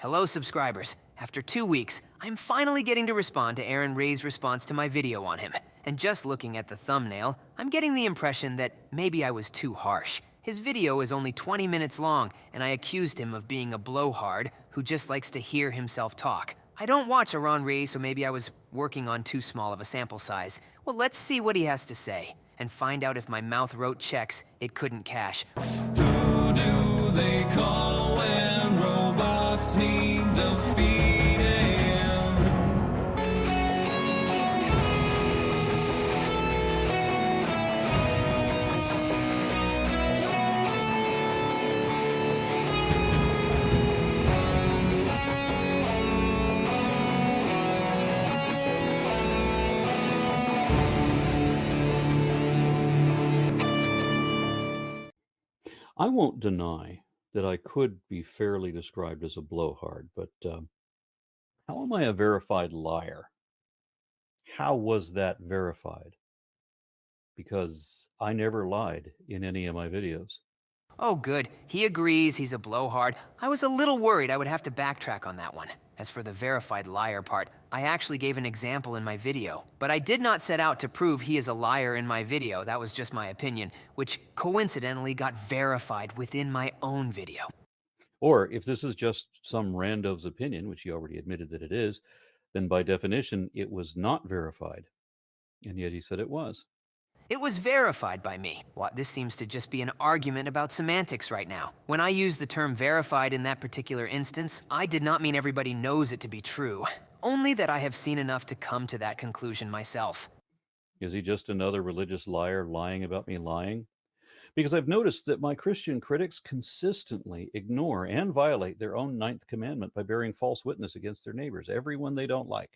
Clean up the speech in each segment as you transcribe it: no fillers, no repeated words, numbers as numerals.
Hello, subscribers. After 2 weeks, I'm finally getting to respond to Aron Ra's response to my video on him. And just looking at the thumbnail, I'm getting the impression that maybe I was too harsh. His video is only 20 minutes long, and I accused him of being a blowhard who just likes to hear himself talk. I don't watch Aron Ra, so maybe I was working on too small of a sample size. Well, let's see what he has to say, and find out if my mouth wrote checks it couldn't cash. Who do they call when robots need defeating? I won't deny that I could be fairly described as a blowhard, but how am I a verified liar? How was that verified? Because I never lied in any of my videos. Oh, good. He agrees he's a blowhard. I was a little worried I would have to backtrack on that one. As for the verified liar part, I actually gave an example in my video. But I did not set out to prove he is a liar in my video. That was just my opinion, which coincidentally got verified within my own video. Or if this is just some rando's opinion, which he already admitted that it is, then by definition it was not verified. And yet he said it was. It was verified by me. This seems to just be an argument about semantics right now. When I use the term verified in that particular instance, I did not mean everybody knows it to be true, only that I have seen enough to come to that conclusion myself. Is he just another religious liar lying about me lying? Because I've noticed that my Christian critics consistently ignore and violate their own ninth commandment by bearing false witness against their neighbors, everyone they don't like,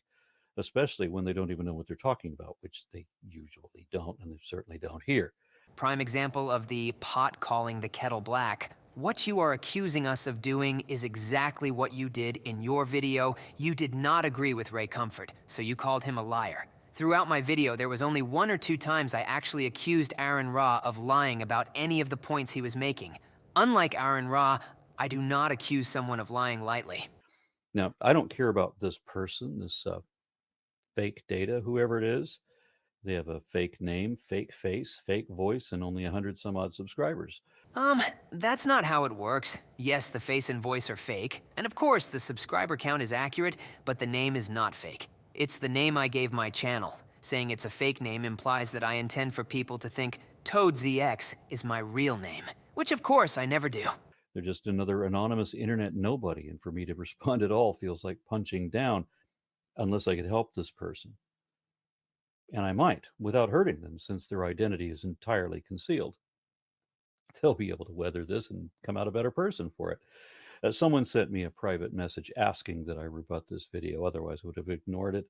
especially when they don't even know what they're talking about, which they usually don't, and they certainly don't here. Prime example of the pot calling the kettle black. What you are accusing us of doing is exactly what you did in your video. You did not agree with Ray Comfort, so you called him a liar. Throughout my video, there was only 1 or 2 times I actually accused Aron Ra of lying about any of the points he was making. Unlike Aron Ra, I do not accuse someone of lying lightly. Now, I don't care about this person, this fake data, whoever it is. They have a fake name, fake face, fake voice, and only 100 some odd subscribers. That's not how it works. Yes, the face and voice are fake, and of course the subscriber count is accurate, but the name is not fake. It's the name I gave my channel. Saying it's a fake name implies that I intend for people to think ToadZX is my real name, which of course I never do. They're just another anonymous internet nobody, and for me to respond at all feels like punching down, unless I could help this person. And I might, without hurting them, since their identity is entirely concealed. They'll be able to weather this and come out a better person for it. Someone sent me a private message asking that I rebut this video, otherwise I would have ignored it.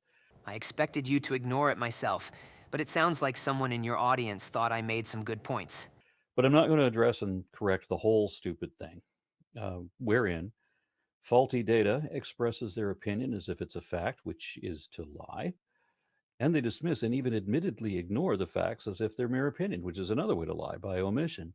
I expected you to ignore it myself, but it sounds like someone in your audience thought I made some good points. But I'm not going to address and correct the whole stupid thing, wherein faulty data expresses their opinion as if it's a fact, which is to lie, and they dismiss and even admittedly ignore the facts as if they're mere opinion, which is another way to lie, by omission.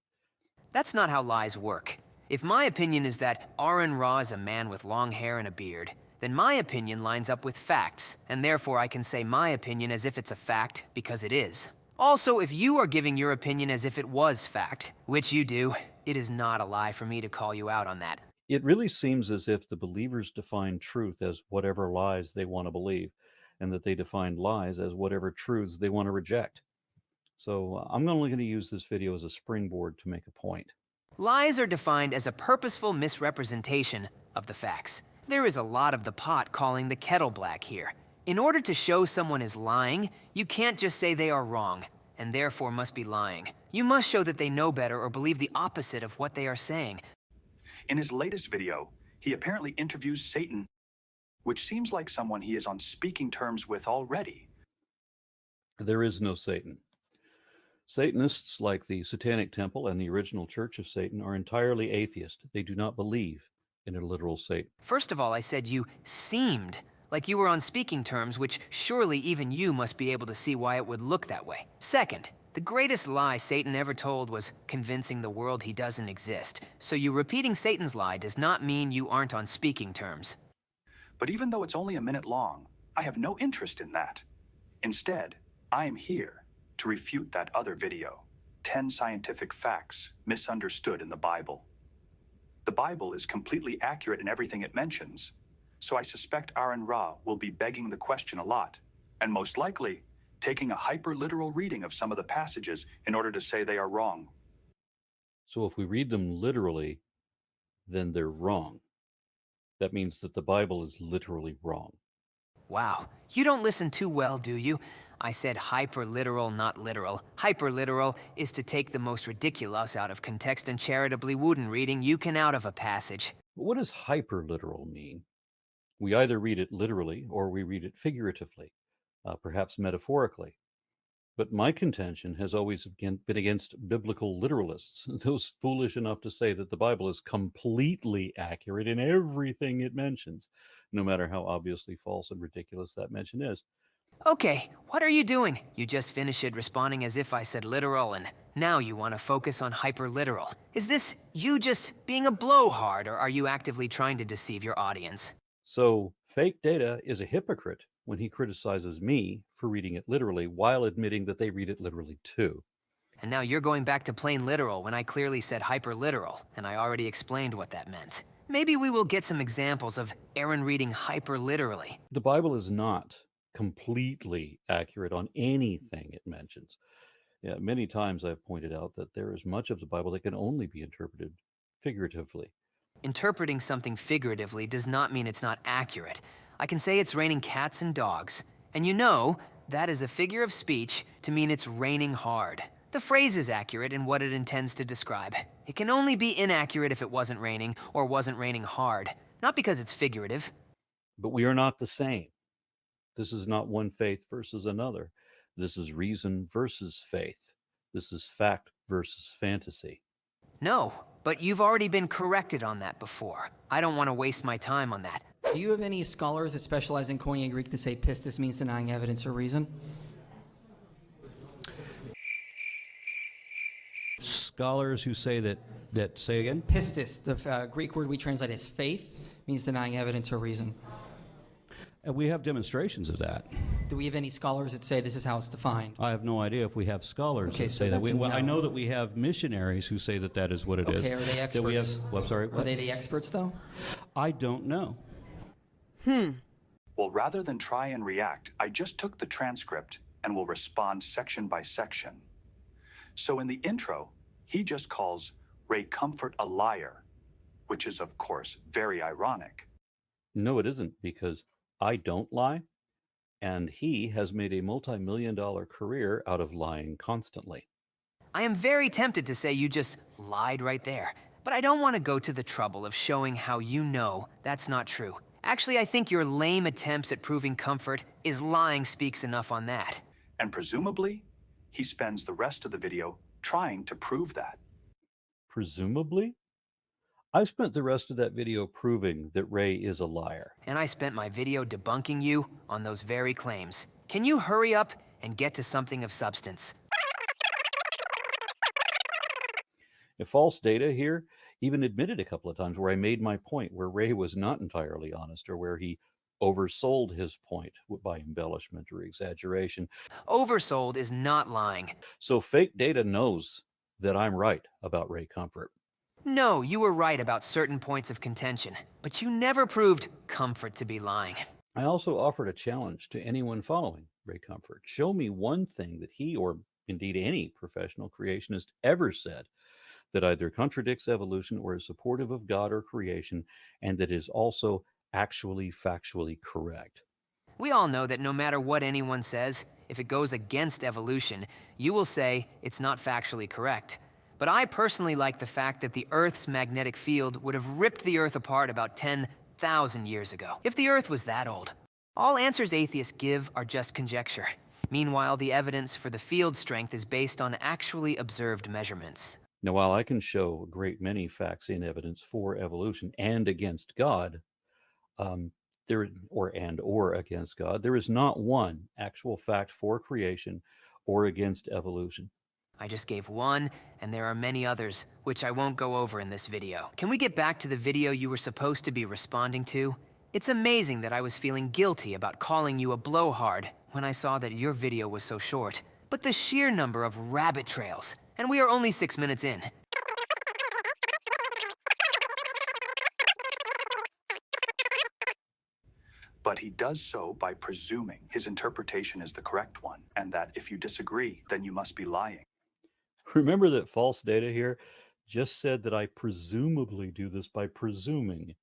That's not how lies work. If my opinion is that Aron Ra is a man with long hair and a beard, then my opinion lines up with facts, and therefore I can say my opinion as if it's a fact because it is. Also, if you are giving your opinion as if it was fact, which you do, it is not a lie for me to call you out on that. It really seems as if the believers define truth as whatever lies they want to believe, and that they define lies as whatever truths they want to reject. So I'm only going to use this video as a springboard to make a point. Lies are defined as a purposeful misrepresentation of the facts. There is a lot of the pot calling the kettle black here. In order to show someone is lying, you can't just say they are wrong, and therefore must be lying. You must show that they know better or believe the opposite of what they are saying. In his latest video, he apparently interviews Satan, which seems like someone he is on speaking terms with already. There is no Satan. Satanists, like the Satanic Temple and the original Church of Satan, are entirely atheist. They do not believe in a literal Satan. First of all, I said you seemed like you were on speaking terms, which surely even you must be able to see why it would look that way. Second, The greatest lie Satan ever told was convincing the world he doesn't exist. So you repeating Satan's lie does not mean you aren't on speaking terms. But even though it's only a minute long, I have no interest in that. Instead, I am here to refute that other video, 10 scientific facts misunderstood in the Bible. The Bible is completely accurate in everything it mentions, so I suspect Aron Ra will be begging the question a lot, and most likely taking a hyper-literal reading of some of the passages in order to say they are wrong. So if we read them literally, then they're wrong. That means that the Bible is literally wrong. Wow, you don't listen too well, do you? I said hyper-literal, not literal. Hyper-literal is to take the most ridiculous out of context and charitably wooden reading you can out of a passage. But what does hyperliteral mean? We either read it literally or we read it figuratively, perhaps metaphorically. But my contention has always been against biblical literalists, those foolish enough to say that the Bible is completely accurate in everything it mentions, no matter how obviously false and ridiculous that mention is. Okay, what are you doing? You just finished responding as if I said literal, and now you want to focus on hyper-literal. Is this you just being a blowhard, or are you actively trying to deceive your audience? So, fake data is a hypocrite when he criticizes me for reading it literally while admitting that they read it literally too. And now you're going back to plain literal when I clearly said hyper-literal, and I already explained what that meant. Maybe we will get some examples of Aaron reading hyper-literally. The Bible is not completely accurate on anything it mentions. Yeah, many times I've pointed out that there is much of the Bible that can only be interpreted figuratively. Interpreting something figuratively does not mean it's not accurate. I can say it's raining cats and dogs, and you know, that is a figure of speech to mean it's raining hard. The phrase is accurate in what it intends to describe. It can only be inaccurate if it wasn't raining or wasn't raining hard, not because it's figurative. But we are not the same. This is not one faith versus another. This is reason versus faith. This is fact versus fantasy. No, but you've already been corrected on that before. I don't want to waste my time on that. Do you have any scholars that specialize in Koine Greek that say pistis means denying evidence or reason? Scholars who say that say again? Pistis, the Greek word we translate as faith, means denying evidence or reason. And we have demonstrations of that. Do we have any scholars that say this is how it's defined? I have no idea if we have scholars Okay, that so say that. that's a I no. know that we have missionaries who say that that is what it is. Okay, are they That we have, experts? well, I'm sorry, Are what? they the experts, though? I don't know. Well, rather than try and react, I just took the transcript and will respond section by section. So in the intro, he just calls Ray Comfort a liar, which is, of course, very ironic. No, it isn't, because I don't lie, and he has made a multi-million-dollar career out of lying constantly. I am very tempted to say you just lied right there, but I don't want to go to the trouble of showing how you know that's not true. Actually, I think your lame attempts at proving comfort is lying speaks enough on that. And presumably, he spends the rest of the video trying to prove that. Presumably? I've spent the rest of that video proving that Ray is a liar. And I spent my video debunking you on those very claims. Can you hurry up and get to something of substance? If false data here even admitted a couple of times where I made my point, where Ray was not entirely honest, or where he oversold his point by embellishment or exaggeration. Oversold is not lying. So fake data knows that I'm right about Ray Comfort. No, you were right about certain points of contention, but you never proved comfort to be lying. I also offered a challenge to anyone following Ray Comfort. Show me one thing that he, or indeed any professional creationist, ever said that either contradicts evolution or is supportive of God or creation, and that is also actually factually correct. We all know that no matter what anyone says, if it goes against evolution, you will say it's not factually correct. But I personally like the fact that the Earth's magnetic field would have ripped the Earth apart about 10,000 years ago, if the Earth was that old. All answers atheists give are just conjecture. Meanwhile, the evidence for the field strength is based on actually observed measurements. Now, while I can show a great many facts in evidence for evolution and against God, or against God, there is not one actual fact for creation or against evolution. I just gave one, and there are many others, which I won't go over in this video. Can we get back to the video you were supposed to be responding to? It's amazing that I was feeling guilty about calling you a blowhard when I saw that your video was so short. But the sheer number of rabbit trails, and we are only 6 minutes in. But he does so by presuming his interpretation is the correct one, and that if you disagree, then you must be lying. Remember that false data here just said that I presumably do this by presuming.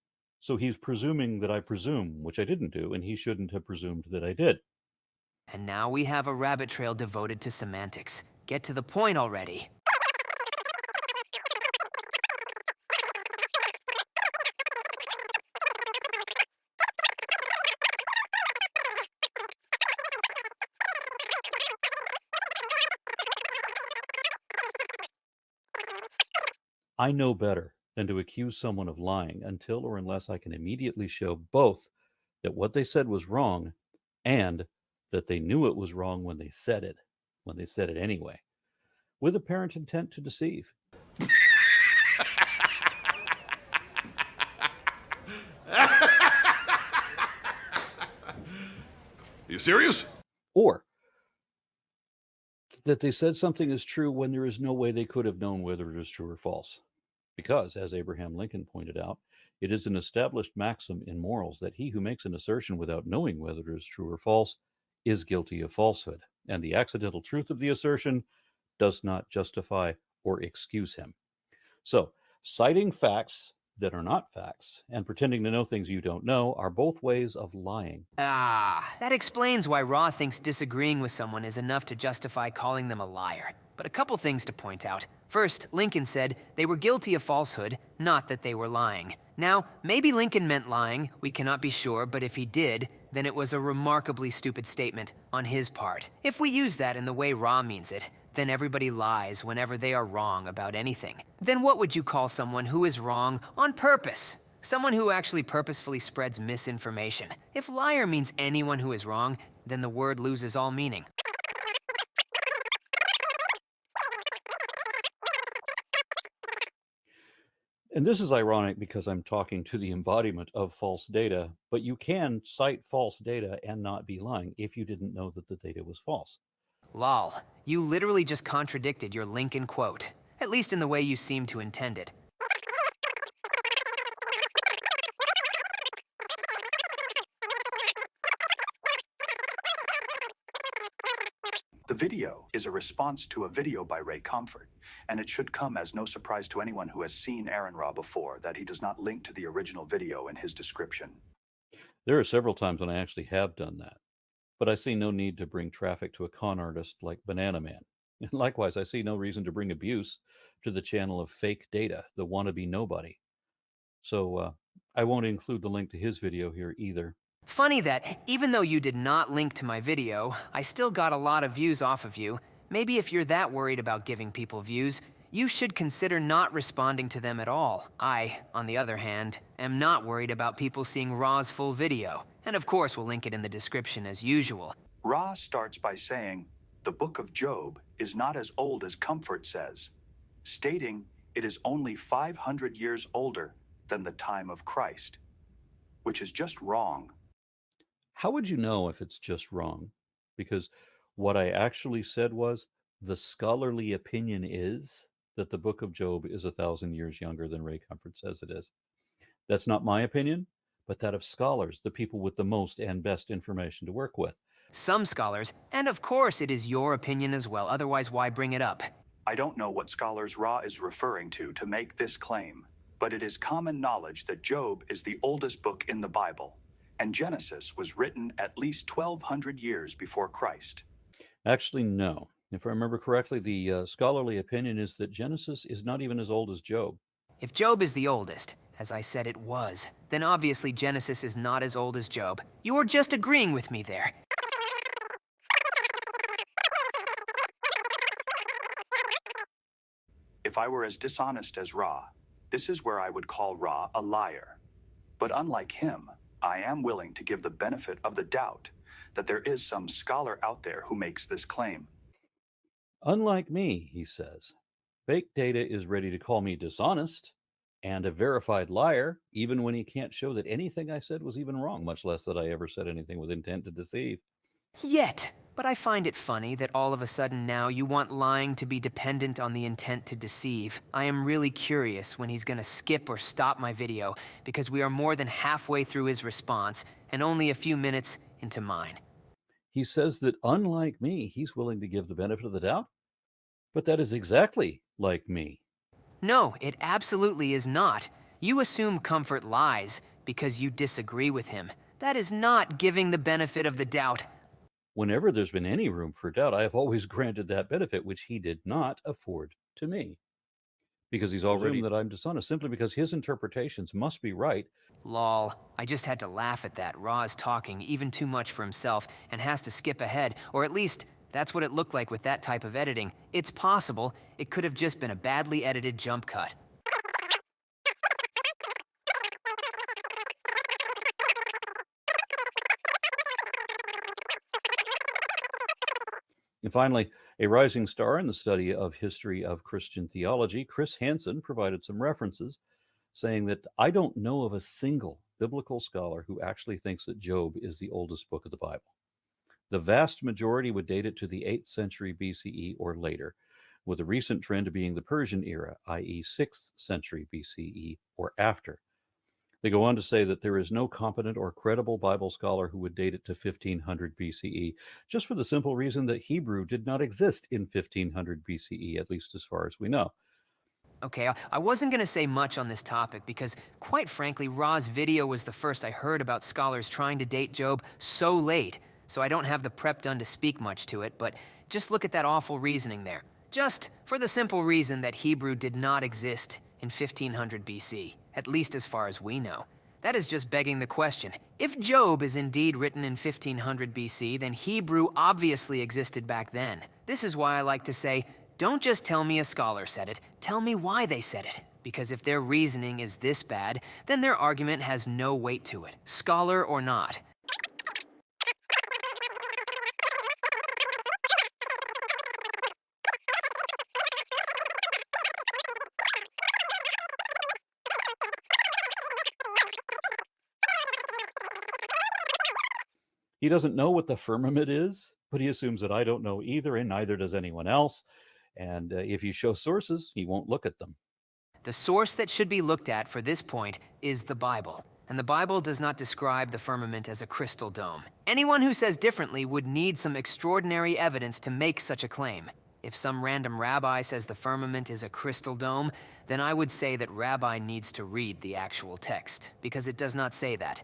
So he's presuming that I presume, which I didn't do, and he shouldn't have presumed that I did. And now we have a rabbit trail devoted to semantics. Get to the point already. I know better than to accuse someone of lying until or unless I can immediately show both that what they said was wrong and that they knew it was wrong when they said it anyway, with apparent intent to deceive. You serious? Or that they said something is true when there is no way they could have known whether it is true or false. Because, as Abraham Lincoln pointed out, it is an established maxim in morals that he who makes an assertion without knowing whether it is true or false is guilty of falsehood, and the accidental truth of the assertion does not justify or excuse him. So, citing facts that are not facts and pretending to know things you don't know are both ways of lying. That explains why Ra thinks disagreeing with someone is enough to justify calling them a liar. But a couple things to point out. First, Lincoln said they were guilty of falsehood, not that they were lying. Now, maybe Lincoln meant lying, we cannot be sure, but if he did, then it was a remarkably stupid statement on his part. If we use that in the way Ra means it, then everybody lies whenever they are wrong about anything. Then what would you call someone who is wrong on purpose? Someone who actually purposefully spreads misinformation. If liar means anyone who is wrong, then the word loses all meaning. And this is ironic because I'm talking to the embodiment of false data, but you can cite false data and not be lying if you didn't know that the data was false. Lol, you literally just contradicted your Lincoln quote, at least in the way you seem to intend it. The video is a response to a video by Ray Comfort, and it should come as no surprise to anyone who has seen Aron Ra before that he does not link to the original video in his description. There are several times when I actually have done that, but I see no need to bring traffic to a con artist like Banana Man. And likewise, I see no reason to bring abuse to the channel of fake data, the wannabe nobody. So I won't include the link to his video here either. Funny that, even though you did not link to my video, I still got a lot of views off of you. Maybe if you're that worried about giving people views, you should consider not responding to them at all. I, on the other hand, am not worried about people seeing Ra's full video. And of course, we'll link it in the description as usual. Ra starts by saying, the book of Job is not as old as Comfort says, stating it is only 500 years older than the time of Christ, which is just wrong. How would you know if it's just wrong? Because what I actually said was the scholarly opinion is that the book of Job is 1,000 years younger than Ray Comfort says it is. That's not my opinion, but that of scholars, the people with the most and best information to work with. Some scholars, and of course it is your opinion as well, otherwise why bring it up? I don't know what scholars Ra is referring to make this claim, but it is common knowledge that Job is the oldest book in the Bible, and Genesis was written at least 1,200 years before Christ. Actually, no. If I remember correctly, the scholarly opinion is that Genesis is not even as old as Job. If Job is the oldest, as I said it was, then obviously Genesis is not as old as Job. You're just agreeing with me there. If I were as dishonest as Ra, this is where I would call Ra a liar. But unlike him, I am willing to give the benefit of the doubt that there is some scholar out there who makes this claim. Unlike me, he says, fake data is ready to call me dishonest and a verified liar, even when he can't show that anything I said was even wrong, much less that I ever said anything with intent to deceive. Yet, but I find it funny that all of a sudden now you want lying to be dependent on the intent to deceive. I am really curious when he's gonna skip or stop my video, because we are more than halfway through his response and only a few minutes into mine. He says that unlike me, he's willing to give the benefit of the doubt, but that is exactly like me. No, it absolutely is not. You assume Comfort lies because you disagree with him. That is not giving the benefit of the doubt. Whenever there's been any room for doubt, I have always granted that benefit, which he did not afford to me. Because he's already that I'm dishonest simply because his interpretations must be right. Lol, I just had to laugh at that. Ra is talking even too much for himself and has to skip ahead, or at least that's what it looked like with that type of editing. It's possible it could have just been a badly edited jump cut. And finally, a rising star in the study of history of Christian theology, Chris Hansen, provided some references saying that I don't know of a single biblical scholar who actually thinks that Job is the oldest book of the Bible. The vast majority would date it to the 8th century BCE or later, with the recent trend being the Persian era, i.e., 6th century BCE or after. They go on to say that there is no competent or credible Bible scholar who would date it to 1500 BCE, just for the simple reason that Hebrew did not exist in 1500 BCE, at least as far as we know. Okay, I wasn't gonna say much on this topic because, quite frankly, Ra's video was the first I heard about scholars trying to date Job so late, so I don't have the prep done to speak much to it, but just look at that awful reasoning there. Just for the simple reason that Hebrew did not exist in 1500 BC, at least as far as we know. That is just begging the question. If Job is indeed written in 1500 BC, then Hebrew obviously existed back then. This is why I like to say, don't just tell me a scholar said it, tell me why they said it. Because if their reasoning is this bad, then their argument has no weight to it, scholar or not. He doesn't know what the firmament is, but he assumes that I don't know either, and neither does anyone else. And if you show sources, he won't look at them. The source that should be looked at for this point is the Bible. And the Bible does not describe the firmament as a crystal dome. Anyone who says differently would need some extraordinary evidence to make such a claim. If some random rabbi says the firmament is a crystal dome, then I would say that rabbi needs to read the actual text, because it does not say that.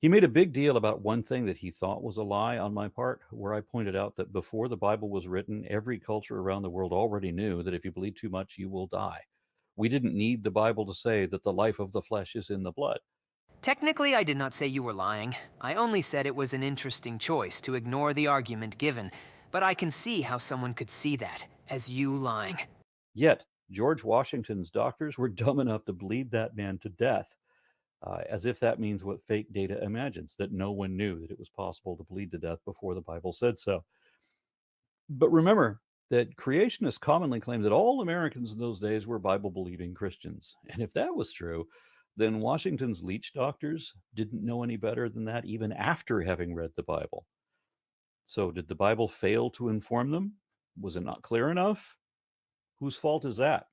He made a big deal about one thing that he thought was a lie on my part, where I pointed out that before the Bible was written, every culture around the world already knew that if you bleed too much, you will die. We didn't need the Bible to say that the life of the flesh is in the blood. Technically, I did not say you were lying. I only said it was an interesting choice to ignore the argument given, but I can see how someone could see that as you lying. Yet, George Washington's doctors were dumb enough to bleed that man to death. As if that means what fake data imagines, that no one knew that it was possible to bleed to death before the Bible said so. But remember that creationists commonly claim that all Americans in those days were Bible-believing Christians. And if that was true, then Washington's leech doctors didn't know any better than that even after having read the Bible. So did the Bible fail to inform them? Was it not clear enough? Whose fault is that?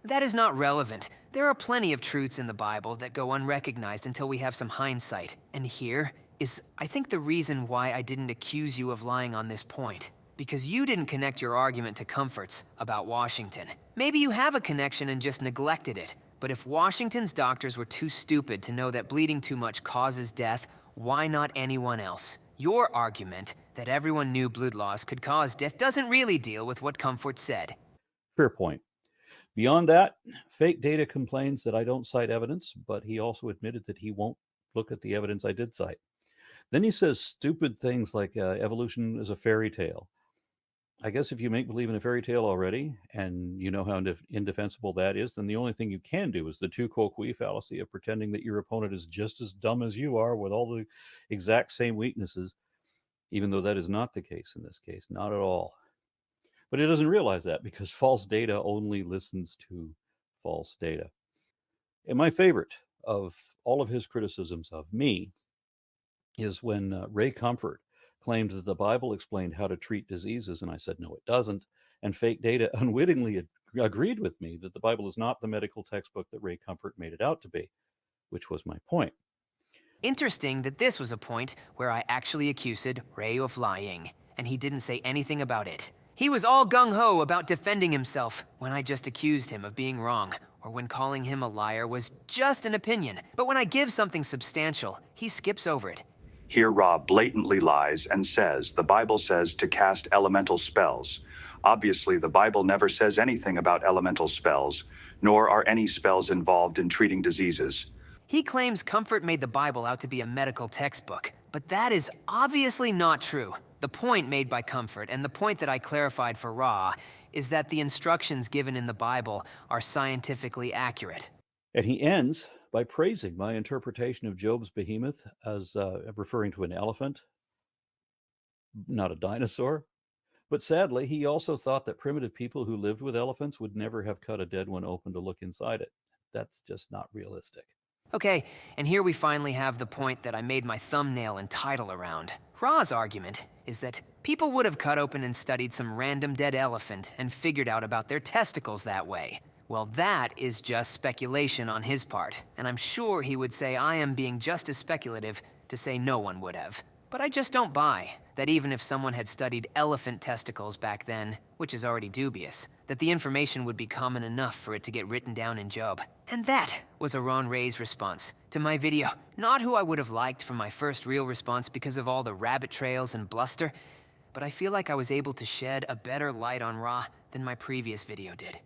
That is not relevant. There are plenty of truths in the Bible that go unrecognized until we have some hindsight. And here is, I think, the reason why I didn't accuse you of lying on this point. Because you didn't connect your argument to Comfort's about Washington. Maybe you have a connection and just neglected it. But if Washington's doctors were too stupid to know that bleeding too much causes death, why not anyone else? Your argument that everyone knew blood loss could cause death doesn't really deal with what Comfort said. Fair point. Beyond that, fake data complains that I don't cite evidence, but he also admitted that he won't look at the evidence I did cite. Then he says stupid things like evolution is a fairy tale. I guess if you make believe in a fairy tale already, and you know how indefensible that is, then the only thing you can do is the tu quo qui fallacy of pretending that your opponent is just as dumb as you are with all the exact same weaknesses, even though that is not the case in this case, not at all. But it doesn't realize that because false data only listens to false data. And my favorite of all of his criticisms of me is when Ray Comfort claimed that the Bible explained how to treat diseases, and I said, no, it doesn't. And fake data unwittingly agreed with me that the Bible is not the medical textbook that Ray Comfort made it out to be, which was my point. Interesting that this was a point where I actually accused Ray of lying, and he didn't say anything about it. He was all gung-ho about defending himself when I just accused him of being wrong, or when calling him a liar was just an opinion. But when I give something substantial, he skips over it. Here Ra blatantly lies and says the Bible says to cast elemental spells. Obviously, the Bible never says anything about elemental spells, nor are any spells involved in treating diseases. He claims Comfort made the Bible out to be a medical textbook, but that is obviously not true. The point made by Comfort, and the point that I clarified for Ra, is that the instructions given in the Bible are scientifically accurate. And he ends by praising my interpretation of Job's behemoth as referring to an elephant, not a dinosaur. But sadly, he also thought that primitive people who lived with elephants would never have cut a dead one open to look inside it. That's just not realistic. Okay, and here we finally have the point that I made my thumbnail and title around. Ra's argument is that people would have cut open and studied some random dead elephant and figured out about their testicles that way. Well, that is just speculation on his part, and I'm sure he would say I am being just as speculative to say no one would have. But I just don't buy that even if someone had studied elephant testicles back then, which is already dubious, that the information would be common enough for it to get written down in Job. And that was Aron Ra's response to my video. Not who I would have liked for my first real response because of all the rabbit trails and bluster, but I feel like I was able to shed a better light on Ra than my previous video did.